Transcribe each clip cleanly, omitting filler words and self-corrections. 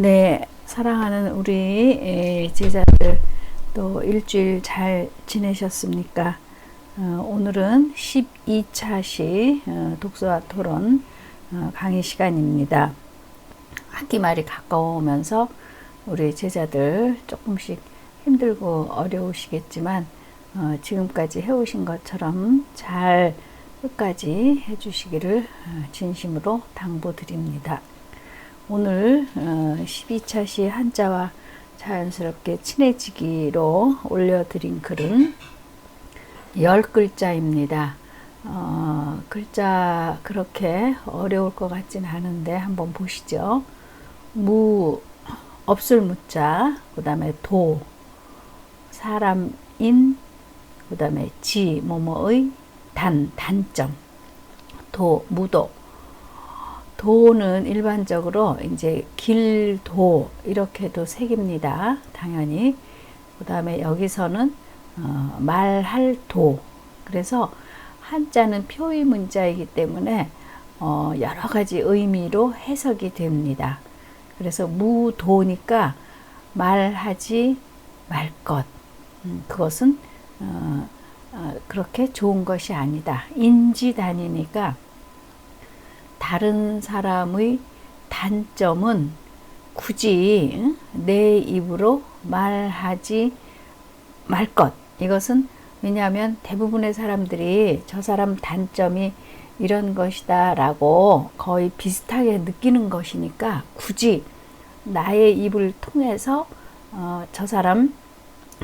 네, 사랑하는 우리 제자들, 또 일주일 잘 지내셨습니까? 오늘은 12차시 독서와 토론 강의 시간입니다. 학기 말이 가까우면서 우리 제자들 조금씩 힘들고 어려우시겠지만 지금까지 해오신 것처럼 잘 끝까지 해주시기를 진심으로 당부드립니다. 오늘 12차시 한자와 자연스럽게 친해지기로 올려드린 글은 10글자입니다. 글자 그렇게 어려울 것 같진 않은데 한번 보시죠. 없을 무자, 그 다음에 도, 사람인, 그 다음에 뭐뭐의, 단점, 무도. 도는 일반적으로 이제 길도 이렇게도 색입니다. 당연히. 그 다음에 여기서는 말할 도. 그래서 한자는 표의 문자이기 때문에 여러 가지 의미로 해석이 됩니다. 그래서 무도니까 말하지 말 것. 그것은 그렇게 좋은 것이 아니다. 인지단이니까 다른 사람의 단점은 굳이 내 입으로 말하지 말 것. 이것은 왜냐하면 대부분의 사람들이 저 사람 단점이 이런 것이다 라고 거의 비슷하게 느끼는 것이니까 굳이 나의 입을 통해서 저 사람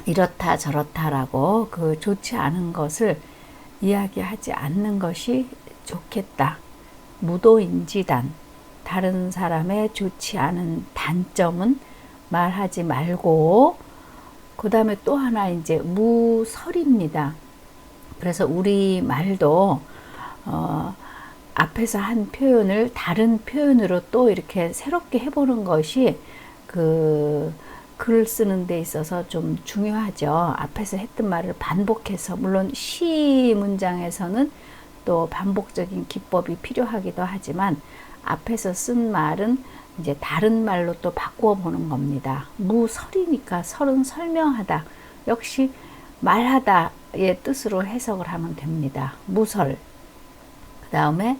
이렇다 저렇다 라고 그 좋지 않은 것을 이야기하지 않는 것이 좋겠다. 무도인지단, 다른 사람의 좋지 않은 단점은 말하지 말고, 그 다음에 또 하나 이제 무설입니다. 그래서 우리 말도 앞에서 한 표현을 다른 표현으로 또 이렇게 새롭게 해보는 것이 글 쓰는 데 있어서 좀 중요하죠. 앞에서 했던 말을 반복해서, 물론 시 문장에서는 또 반복적인 기법이 필요하기도 하지만 앞에서 쓴 말은 이제 다른 말로 또 바꾸어 보는 겁니다. 무설이니까 설은 설명하다. 역시 말하다의 뜻으로 해석을 하면 됩니다. 무설. 그 다음에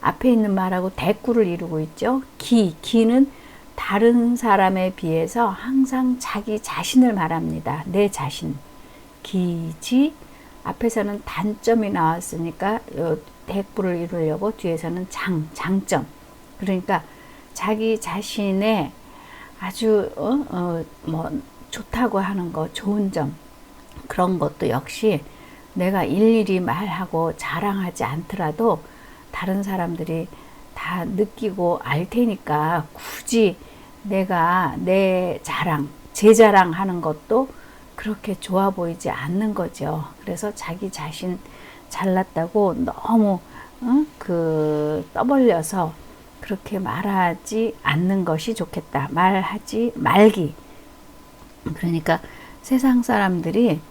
앞에 있는 말하고 대꾸를 이루고 있죠. 기는 다른 사람에 비해서 항상 자기 자신을 말합니다. 내 자신. 기지. 앞에서는 단점이 나왔으니까 대꾸를 이루려고 뒤에서는 장점. 그러니까 자기 자신의 아주 좋다고 하는 거, 좋은 점, 그런 것도 역시 내가 일일이 말하고 자랑하지 않더라도 다른 사람들이 다 느끼고 알 테니까 굳이 내가 내 자랑, 제 자랑하는 것도 그렇게 좋아 보이지 않는 거죠. 그래서 자기 자신 잘났다고 너무 떠벌려서 그렇게 말하지 않는 것이 좋겠다. 말하지 말기. 그러니까 세상 사람들이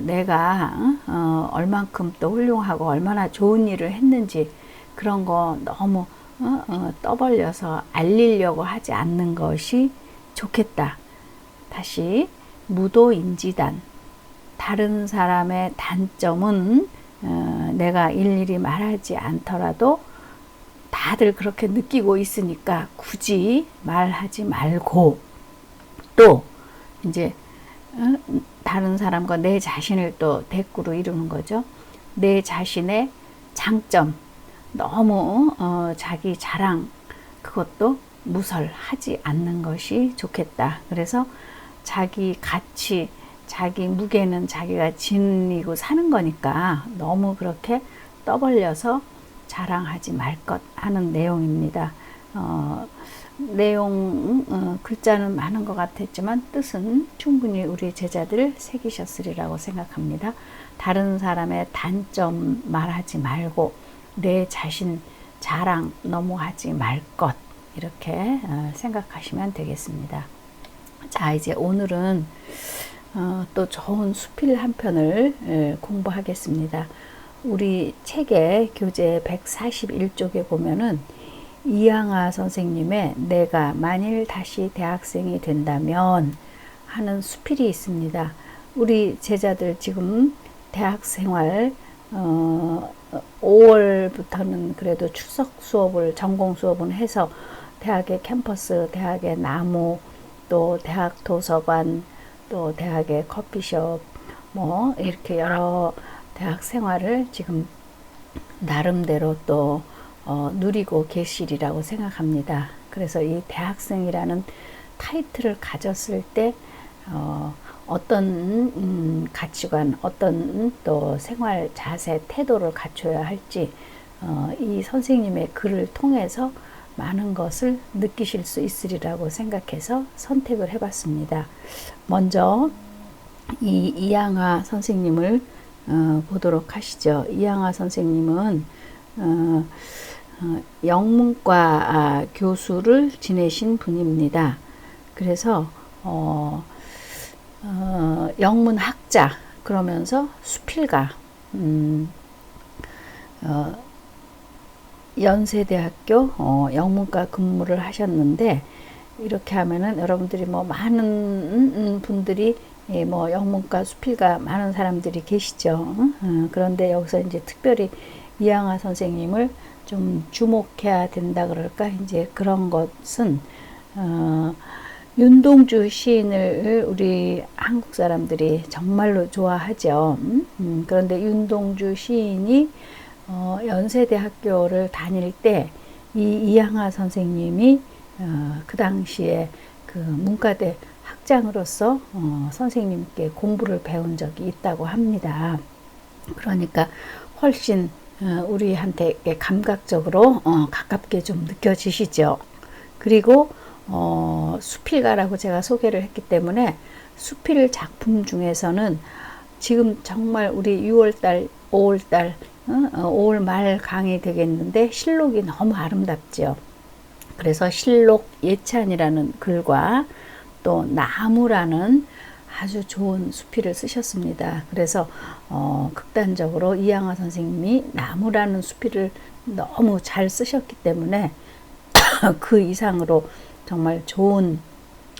내가 얼만큼 또 훌륭하고 얼마나 좋은 일을 했는지 그런 거 너무 떠벌려서 알리려고 하지 않는 것이 좋겠다. 다시 무도인지단, 다른 사람의 단점은 내가 일일이 말하지 않더라도 다들 그렇게 느끼고 있으니까 굳이 말하지 말고, 또 이제 다른 사람과 내 자신을 또 대꾸로 이루는 거죠. 내 자신의 장점, 너무 자기 자랑, 그것도 무설하지 않는 것이 좋겠다. 그래서 자기 가치, 자기 무게는 자기가 지니고 사는 거니까 너무 그렇게 떠벌려서 자랑하지 말 것 하는 내용입니다. 글자는 많은 것 같았지만 뜻은 충분히 우리 제자들 새기셨으리라고 생각합니다. 다른 사람의 단점 말하지 말고 내 자신 자랑 너무 하지 말 것, 이렇게 생각하시면 되겠습니다. 자, 이제 오늘은 또 좋은 수필 한 편을 공부하겠습니다. 우리 책의 교재 141쪽에 보면은 이양아 선생님의 내가 만일 다시 대학생이 된다면 하는 수필이 있습니다. 우리 제자들 지금 대학 생활 5월부터는 그래도 출석 수업을 전공 수업은 해서 대학의 캠퍼스, 대학의 나무, 또 대학 도서관, 또 대학의 커피숍, 뭐 이렇게 여러 대학 생활을 지금 나름대로 또 누리고 계시리라고 생각합니다. 그래서 이 대학생이라는 타이틀을 가졌을 때 어떤 가치관, 어떤 또 생활 자세, 태도를 갖춰야 할지 이 선생님의 글을 통해서 많은 것을 느끼실 수 있으리라고 생각해서 선택을 해봤습니다. 먼저 이 이양아 선생님을 보도록 하시죠. 이양아 선생님은 영문과 교수를 지내신 분입니다. 그래서 영문학자 그러면서 수필가, 연세대학교 영문과 근무를 하셨는데 이렇게 하면은 여러분들이 뭐 많은 분들이 뭐 영문과 수필가 많은 사람들이 계시죠. 그런데 여기서 이제 특별히 이양아 선생님을 좀 주목해야 된다 그럴까 이제 그런 것은 윤동주 시인을 우리 한국 사람들이 정말로 좋아하죠. 그런데 윤동주 시인이 연세대학교를 다닐 때 이 이양아 선생님이 그 당시에 그 문과대 학장으로서 선생님께 공부를 배운 적이 있다고 합니다. 그러니까 훨씬 우리한테 감각적으로 가깝게 좀 느껴지시죠. 그리고 수필가라고 제가 소개를 했기 때문에 수필 작품 중에서는 지금 정말 우리 6월달, 5월달, 5월 말 강의 되겠는데 실록이 너무 아름답죠. 그래서 실록 예찬이라는 글과 또 나무라는 아주 좋은 수필을 쓰셨습니다. 그래서 극단적으로 이양아 선생님이 나무라는 수필을 너무 잘 쓰셨기 때문에 그 이상으로 정말 좋은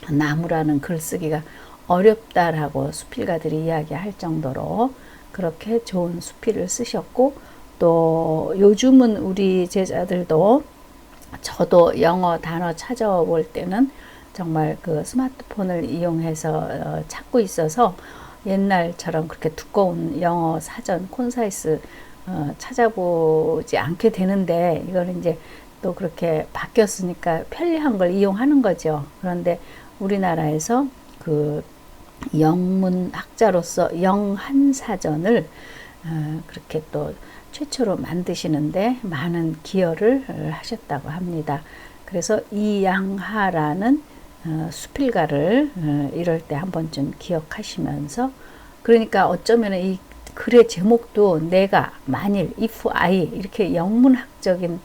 나무라는 글쓰기가 어렵다라고 수필가들이 이야기할 정도로 그렇게 좋은 수필을 쓰셨고, 또 요즘은 우리 제자들도 저도 영어 단어 찾아볼 때는 정말 그 스마트폰을 이용해서 찾고 있어서 옛날처럼 그렇게 두꺼운 영어 사전 콘사이스 찾아보지 않게 되는데, 이거는 이제 또 그렇게 바뀌었으니까 편리한 걸 이용하는 거죠. 그런데 우리나라에서 그 영문학자로서 영한사전을 그렇게 또 최초로 만드시는데 많은 기여를 하셨다고 합니다. 그래서 이양하라는 수필가를 이럴 때 한 번쯤 기억하시면서, 그러니까 어쩌면 이 글의 제목도 내가, 만일, if I 이렇게 영문학적인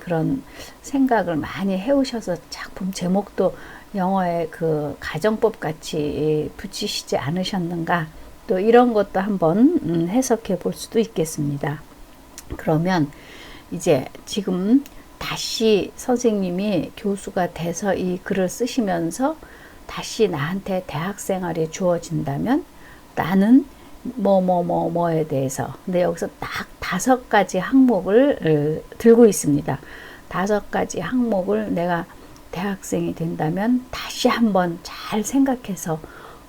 그런 생각을 많이 해오셔서 작품 제목도 영어의 그 가정법 같이 붙이시지 않으셨는가, 또 이런 것도 한번 해석해 볼 수도 있겠습니다. 그러면 이제 지금 다시 선생님이 교수가 돼서 이 글을 쓰시면서 다시 나한테 대학 생활이 주어진다면 나는 뭐에 대해서, 근데 여기서 딱 5가지 항목을 들고 있습니다. 5가지 항목을 내가 대학생이 된다면 다시 한번 잘 생각해서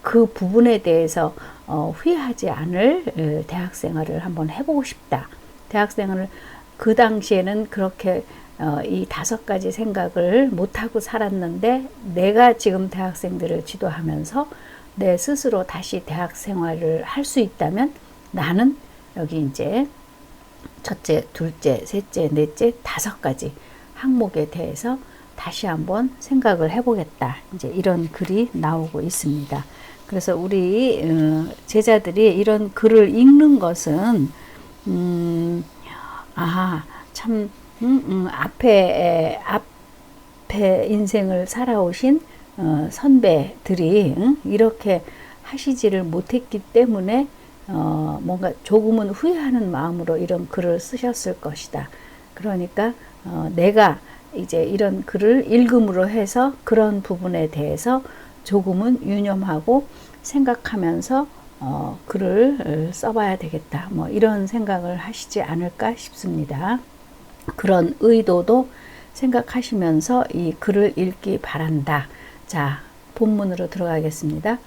그 부분에 대해서 후회하지 않을 대학생활을 한번 해보고 싶다. 대학생활을 그 당시에는 그렇게 이 5가지 생각을 못하고 살았는데, 내가 지금 대학생들을 지도하면서 내 스스로 다시 대학 생활을 할 수 있다면 나는 여기 이제 첫째, 둘째, 셋째, 넷째, 5가지 항목에 대해서 다시 한번 생각을 해보겠다. 이제 이런 글이 나오고 있습니다. 그래서 우리 제자들이 이런 글을 읽는 것은 참 앞에 인생을 살아오신 선배들이 이렇게 하시지를 못했기 때문에 뭔가 조금은 후회하는 마음으로 이런 글을 쓰셨을 것이다. 그러니까 내가 이제 이런 글을 읽음으로 해서 그런 부분에 대해서 조금은 유념하고 생각하면서 글을 써봐야 되겠다. 뭐 이런 생각을 하시지 않을까 싶습니다. 그런 의도도 생각하시면서 이 글을 읽기 바란다. 자, 본문으로 들어가겠습니다.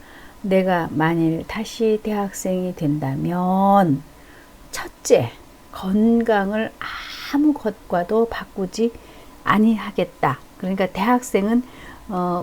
내가 만일 다시 대학생이 된다면 첫째, 건강을 아무 것과도 바꾸지 아니하겠다. 그러니까 대학생은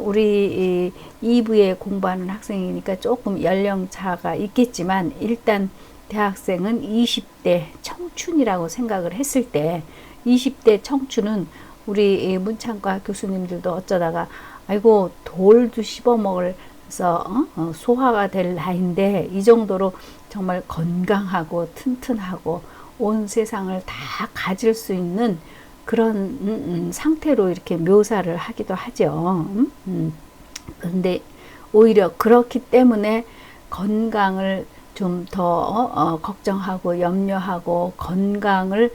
우리 2부에 공부하는 학생이니까 조금 연령차가 있겠지만 일단 대학생은 20대 청춘이라고 생각을 했을 때 20대 청춘은 우리 문창과 교수님들도 어쩌다가 아이고 돌도 씹어 먹어서 소화가 될 나이인데 이 정도로 정말 건강하고 튼튼하고 온 세상을 다 가질 수 있는 그런 상태로 이렇게 묘사를 하기도 하죠. 그런데 오히려 그렇기 때문에 건강을 좀 더 걱정하고 염려하고 건강을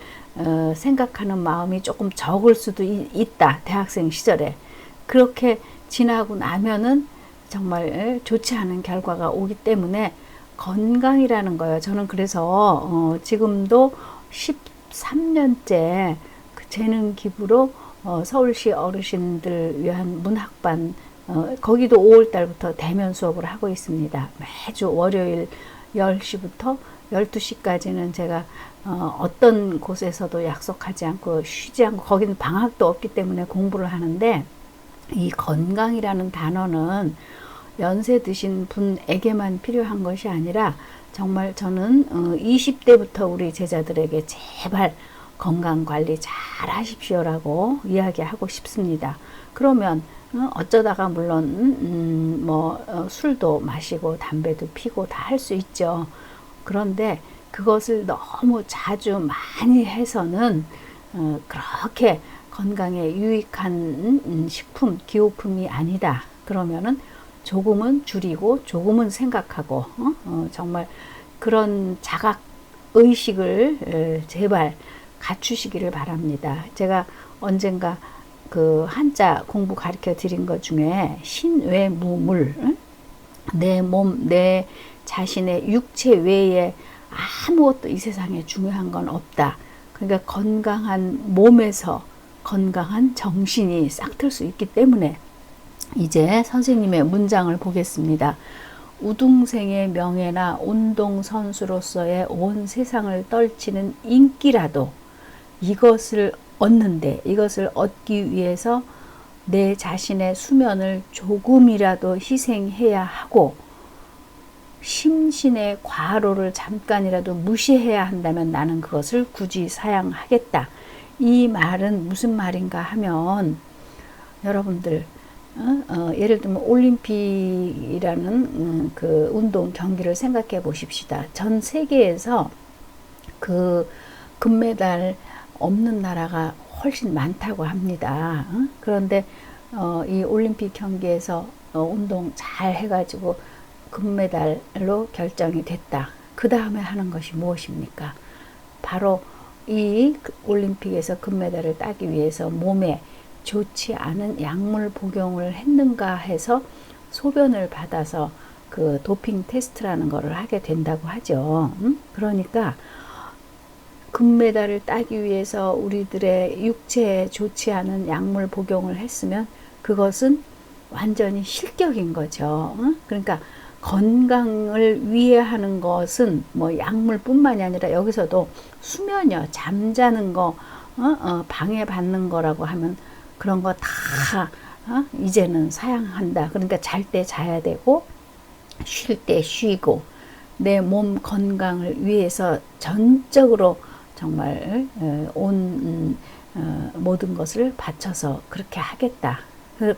생각하는 마음이 조금 적을 수도 있다. 대학생 시절에. 그렇게 지나고 나면은 정말 좋지 않은 결과가 오기 때문에 건강이라는 거예요. 저는 그래서 지금도 13년째 그 재능 기부로 서울시 어르신들 위한 문학반 거기도 5월 달부터 대면 수업을 하고 있습니다. 매주 월요일 10시부터 12시까지는 제가 어떤 곳에서도 약속하지 않고 쉬지 않고 거기는 방학도 없기 때문에 공부를 하는데 이 건강이라는 단어는 연세 드신 분에게만 필요한 것이 아니라 정말 저는 20대부터 우리 제자들에게 제발 건강관리 잘 하십시오라고 이야기하고 싶습니다. 그러면 어쩌다가 물론 술도 마시고 담배도 피고 다 할 수 있죠. 그런데 그것을 너무 자주 많이 해서는 그렇게 건강에 유익한 식품, 기호품이 아니다. 그러면은 조금은 줄이고 조금은 생각하고 정말 그런 자각 의식을 제발 갖추시기를 바랍니다. 제가 언젠가 그 한자 공부 가르쳐 드린 것 중에 신외무물, 내 몸, 내 자신의 육체 외에 아무것도 이 세상에 중요한 건 없다. 그러니까 건강한 몸에서 건강한 정신이 싹틀 수 있기 때문에 이제 선생님의 문장을 보겠습니다. 우등생의 명예나 운동선수로서의 온 세상을 떨치는 인기라도 이것을 얻기 위해서 내 자신의 수면을 조금이라도 희생해야 하고 심신의 과로를 잠깐이라도 무시해야 한다면 나는 그것을 굳이 사양하겠다. 이 말은 무슨 말인가 하면 여러분들 예를 들면 올림픽이라는 그 운동 경기를 생각해 보십시다. 전 세계에서 그 금메달 없는 나라가 훨씬 많다고 합니다. 그런데 이 올림픽 경기에서 운동 잘 해가지고 금메달로 결정이 됐다. 그 다음에 하는 것이 무엇입니까? 바로 이 올림픽에서 금메달을 따기 위해서 몸에 좋지 않은 약물 복용을 했는가 해서 소변을 받아서 그 도핑 테스트라는 거를 하게 된다고 하죠. 그러니까 금메달을 따기 위해서 우리들의 육체에 좋지 않은 약물 복용을 했으면 그것은 완전히 실격인 거죠. 그러니까 건강을 위해 하는 것은 뭐 약물뿐만이 아니라 여기서도 수면이요, 잠자는 거 방해받는 거라고 하면 그런 거 다 이제는 사양한다. 그러니까 잘 때 자야 되고 쉴 때 쉬고 내 몸 건강을 위해서 전적으로 정말 온 모든 것을 바쳐서 그렇게 하겠다.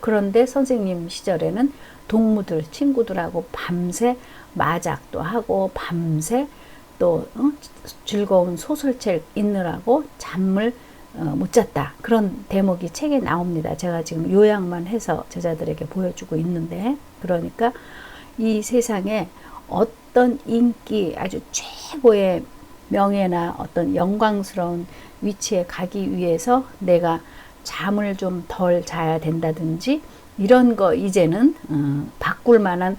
그런데 선생님 시절에는 동무들, 친구들하고 밤새 마작도 하고 밤새 또 즐거운 소설책 읽느라고 잠을 못 잤다. 그런 대목이 책에 나옵니다. 제가 지금 요약만 해서 제자들에게 보여주고 있는데, 그러니까 이 세상에 어떤 인기, 아주 최고의 명예나 어떤 영광스러운 위치에 가기 위해서 내가 잠을 좀 덜 자야 된다든지 이런 거 이제는 바꿀 만한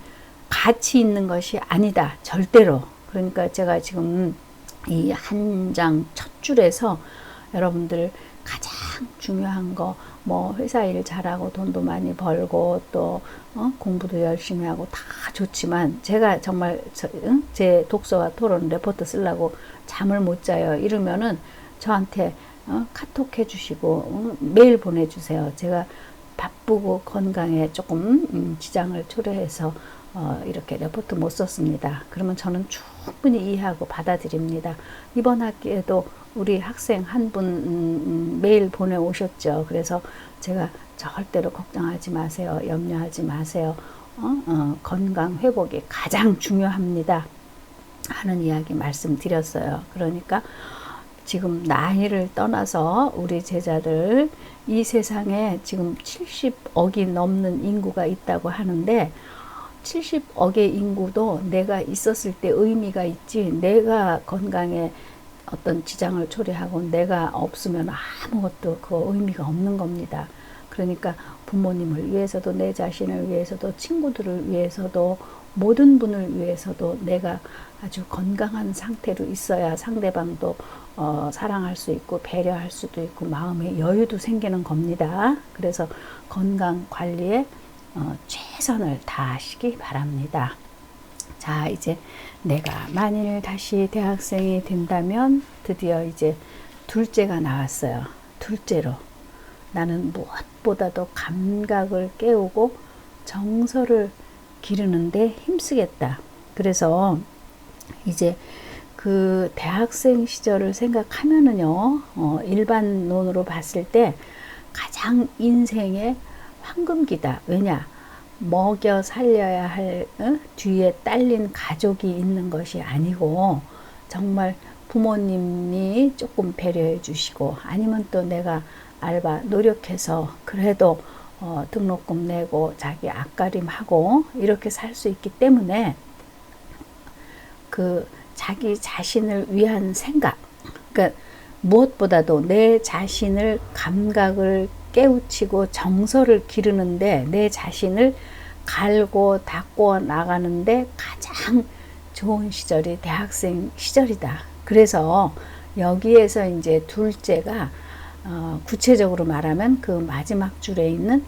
가치 있는 것이 아니다. 절대로. 그러니까 제가 지금 이 한 장 첫 줄에서 여러분들 가장 중요한 거, 뭐 회사 일 잘하고 돈도 많이 벌고 또 공부도 열심히 하고 다 좋지만 제가 정말 제 독서와 토론 레포트 쓰려고 잠을 못 자요. 이러면은 저한테 카톡 해주시고 메일 보내주세요. 제가 바쁘고 건강에 조금 지장을 초래해서 이렇게 레포트 못 썼습니다. 그러면 저는 충분히 이해하고 받아들입니다. 이번 학기에도 우리 학생 한 분 메일 보내오셨죠. 그래서 제가 절대로 걱정하지 마세요. 염려하지 마세요. 건강 회복이 가장 중요합니다. 하는 이야기 말씀드렸어요. 그러니까 지금 나이를 떠나서 우리 제자들 이 세상에 지금 70억이 넘는 인구가 있다고 하는데 70억의 인구도 내가 있었을 때 의미가 있지 내가 건강에 어떤 지장을 초래하고 내가 없으면 아무것도 그 의미가 없는 겁니다. 그러니까 부모님을 위해서도 내 자신을 위해서도 친구들을 위해서도 모든 분을 위해서도 내가 아주 건강한 상태로 있어야 상대방도 사랑할 수 있고 배려할 수도 있고 마음의 여유도 생기는 겁니다. 그래서 건강 관리에 최선을 다하시기 바랍니다. 자, 이제 내가 만일 다시 대학생이 된다면 드디어 이제 둘째가 나왔어요. 둘째로 나는 무엇보다도 감각을 깨우고 정서를 기르는데 힘쓰겠다. 그래서 이제 그 대학생 시절을 생각하면은요, 일반론으로 봤을 때 가장 인생의 황금기다. 왜냐? 먹여 살려야 할 뒤에 딸린 가족이 있는 것이 아니고 정말 부모님이 조금 배려해 주시고 아니면 또 내가 알바 노력해서 그래도 등록금 내고 자기 앞가림하고 이렇게 살 수 있기 때문에 그 자기 자신을 위한 생각, 그러니까 무엇보다도 내 자신을 감각을 깨우치고 정서를 기르는데 내 자신을 갈고 닦고 나가는데 가장 좋은 시절이 대학생 시절이다. 그래서 여기에서 이제 둘째가 구체적으로 말하면 그 마지막 줄에 있는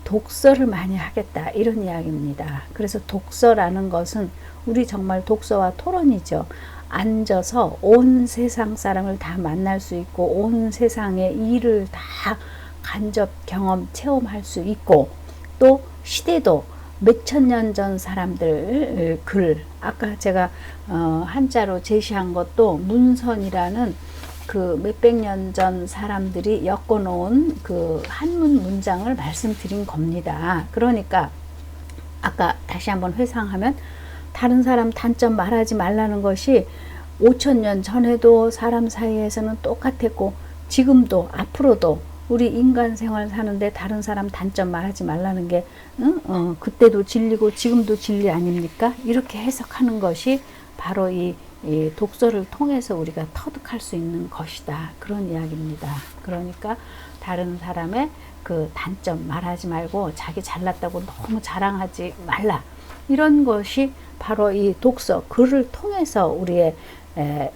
독서를 많이 하겠다 이런 이야기입니다. 그래서 독서라는 것은 우리 정말 독서와 토론이죠. 앉아서 온 세상 사람을 다 만날 수 있고 온 세상의 일을 다 간접 경험 체험할 수 있고 또 시대도 몇천 년 전 사람들 글 아까 제가 한자로 제시한 것도 문선이라는 그 몇백 년 전 사람들이 엮어놓은 그 한문 문장을 말씀드린 겁니다. 그러니까 아까 다시 한번 회상하면 다른 사람 단점 말하지 말라는 것이 5천 년 전에도 사람 사이에서는 똑같았고 지금도 앞으로도 우리 인간 생활 사는데 다른 사람 단점 말하지 말라는 게 그때도 진리고 지금도 진리 아닙니까? 이렇게 해석하는 것이 바로 이 독서를 통해서 우리가 터득할 수 있는 것이다. 그런 이야기입니다. 그러니까 다른 사람의 그 단점 말하지 말고 자기 잘났다고 너무 자랑하지 말라. 이런 것이 바로 이 독서, 글을 통해서 우리의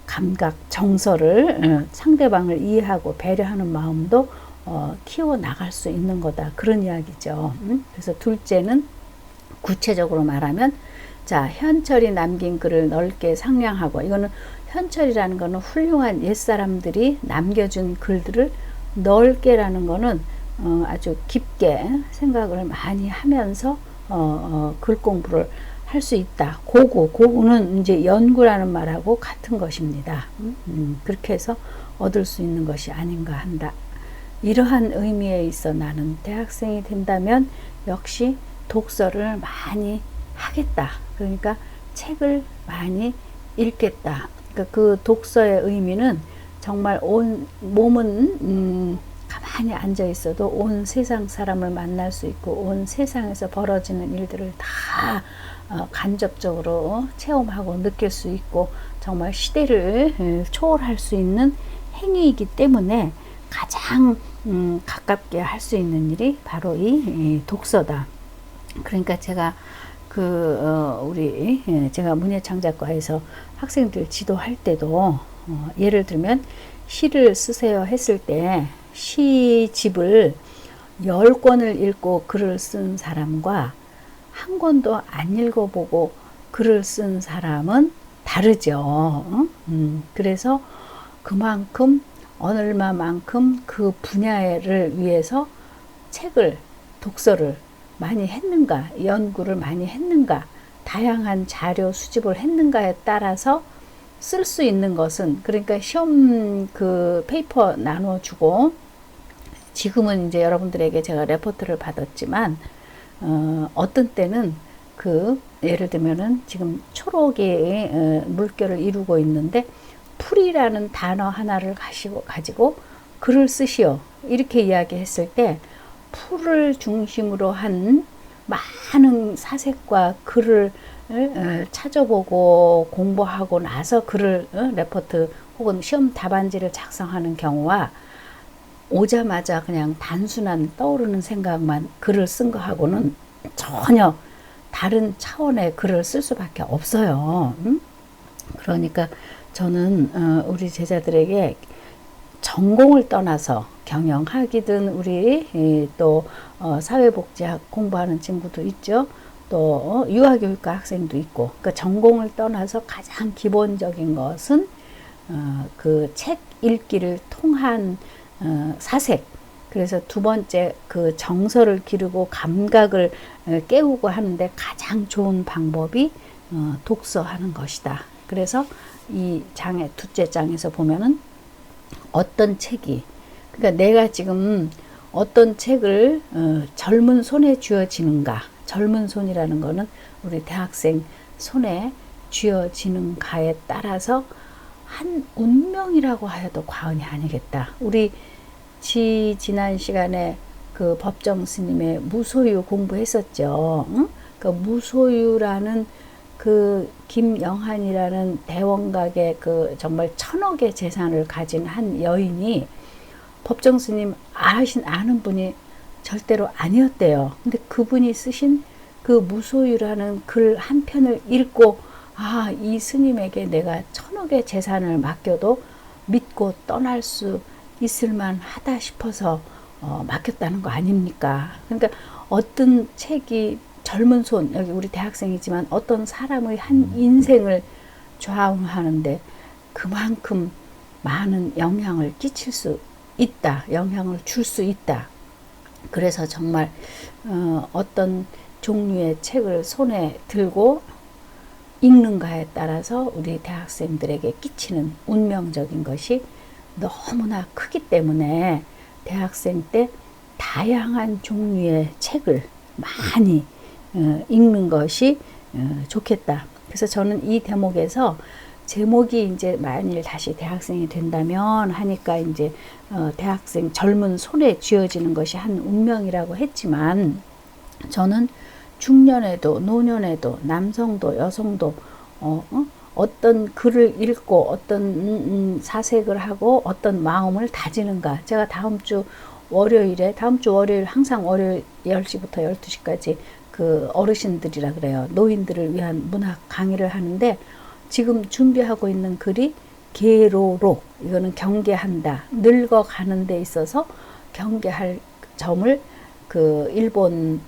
감각, 정서를 상대방을 이해하고 배려하는 마음도 키워 나갈 수 있는 거다. 그런 이야기죠. 그래서 둘째는 구체적으로 말하면 자, 현철이 남긴 글을 넓게 상량하고 이거는 현철이라는 거는 훌륭한 옛사람들이 남겨준 글들을 넓게라는 거는 아주 깊게 생각을 많이 하면서 글 공부를 할 수 있다. 고구는 이제 연구라는 말하고 같은 것입니다. 그렇게 해서 얻을 수 있는 것이 아닌가 한다. 이러한 의미에 있어 나는 대학생이 된다면 역시 독서를 많이 하겠다. 그러니까 책을 많이 읽겠다. 그러니까 그 독서의 의미는 정말 온 몸은 가만히 앉아 있어도 온 세상 사람을 만날 수 있고 온 세상에서 벌어지는 일들을 다 간접적으로 체험하고 느낄 수 있고 정말 시대를 초월할 수 있는 행위이기 때문에 가장 가깝게 할 수 있는 일이 바로 이 독서다. 그러니까 제가 제가 문예창작과에서 학생들 지도할 때도 예를 들면 시를 쓰세요 했을 때 시집을 10권을 읽고 글을 쓴 사람과 한 권도 안 읽어보고 글을 쓴 사람은 다르죠. 그래서 그만큼 얼마만큼 그 분야를 위해서 독서를 많이 했는가, 연구를 많이 했는가, 다양한 자료 수집을 했는가에 따라서 쓸 수 있는 것은, 그러니까 시험 페이퍼 나눠주고, 지금은 이제 여러분들에게 제가 레포트를 받았지만, 어떤 때는 예를 들면은 지금 초록이 물결을 이루고 있는데, 풀이라는 단어 하나를 가지고 글을 쓰시오. 이렇게 이야기했을 때, 풀을 중심으로 한 많은 사색과 글을 찾아보고 공부하고 나서 글을 레포트 혹은 시험 답안지를 작성하는 경우와 오자마자 그냥 단순한 떠오르는 생각만 글을 쓴 거하고는 전혀 다른 차원의 글을 쓸 수밖에 없어요. 그러니까 저는 우리 제자들에게 전공을 떠나서 경영학이든 우리 또 사회복지학 공부하는 친구도 있죠. 또 유아교육과 학생도 있고, 그 전공을 떠나서 가장 기본적인 것은 그 책 읽기를 통한 사색. 그래서 두 번째 정서를 기르고 감각을 깨우고 하는데 가장 좋은 방법이 독서하는 것이다. 그래서 이 둘째 장에서 보면은 어떤 책이, 그러니까 내가 지금 어떤 책을 젊은 손에 쥐어지는가, 젊은 손이라는 거는 우리 대학생 손에 쥐어지는가에 따라서 한 운명이라고 하여도 과언이 아니겠다. 우리 지난 시간에 법정 스님의 무소유 공부했었죠. 응? 그 무소유라는 김영한이라는 대원각의 정말 1000억의 재산을 가진 한 여인이 법정 스님 아는 분이 절대로 아니었대요. 근데 그분이 쓰신 무소유라는 글 한 편을 읽고, 이 스님에게 내가 1000억의 재산을 맡겨도 믿고 떠날 수 있을만 하다 싶어서 맡겼다는 거 아닙니까? 그러니까 어떤 책이 젊은 손, 여기 우리 대학생이지만 어떤 사람의 한 인생을 좌우하는데 그만큼 많은 영향을 끼칠 수 있다. 영향을 줄 수 있다. 그래서 정말 어떤 종류의 책을 손에 들고 읽는가에 따라서 우리 대학생들에게 끼치는 운명적인 것이 너무나 크기 때문에 대학생 때 다양한 종류의 책을 많이 읽는 것이 좋겠다. 그래서 저는 이 대목에서 제목이 이제 만일 다시 대학생이 된다면 하니까 이제 대학생 젊은 손에 쥐어지는 것이 한 운명이라고 했지만, 저는 중년에도 노년에도 남성도 여성도 어떤 글을 읽고 어떤 사색을 하고 어떤 마음을 다지는가. 제가 다음 주 월요일 항상 월요일 10시부터 12시까지 어르신들이라 그래요. 노인들을 위한 문학 강의를 하는데, 지금 준비하고 있는 글이 계로록, 이거는 경계한다. 늙어가는 데 있어서 경계할 점을 일본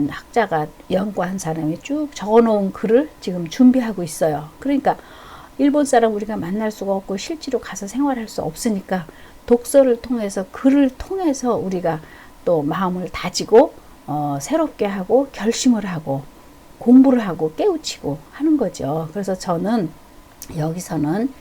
학자가 연구한 사람이 쭉 적어놓은 글을 지금 준비하고 있어요. 그러니까 일본 사람 우리가 만날 수가 없고 실제로 가서 생활할 수 없으니까 독서를 통해서, 글을 통해서 우리가 또 마음을 다지고 새롭게 하고 결심을 하고 공부를 하고 깨우치고 하는 거죠. 그래서 저는 여기서는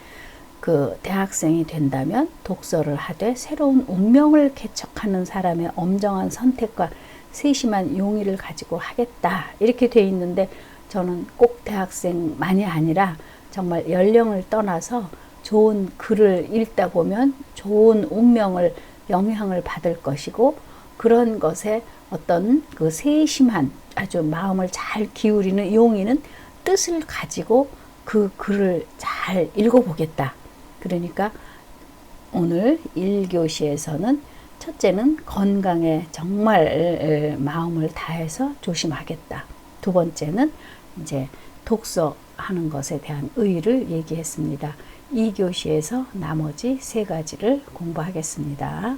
대학생이 된다면 독서를 하되 새로운 운명을 개척하는 사람의 엄정한 선택과 세심한 용의를 가지고 하겠다. 이렇게 돼 있는데, 저는 꼭 대학생만이 아니라 정말 연령을 떠나서 좋은 글을 읽다 보면 좋은 운명을, 영향을 받을 것이고, 그런 것에 어떤 세심한 아주 마음을 잘 기울이는 용의는 뜻을 가지고 글을 잘 읽어보겠다. 그러니까 오늘 1교시에서는 첫째는 건강에 정말 마음을 다해서 조심하겠다. 두 번째는 이제 독서하는 것에 대한 의의를 얘기했습니다. 2교시에서 나머지 세 가지를 공부하겠습니다.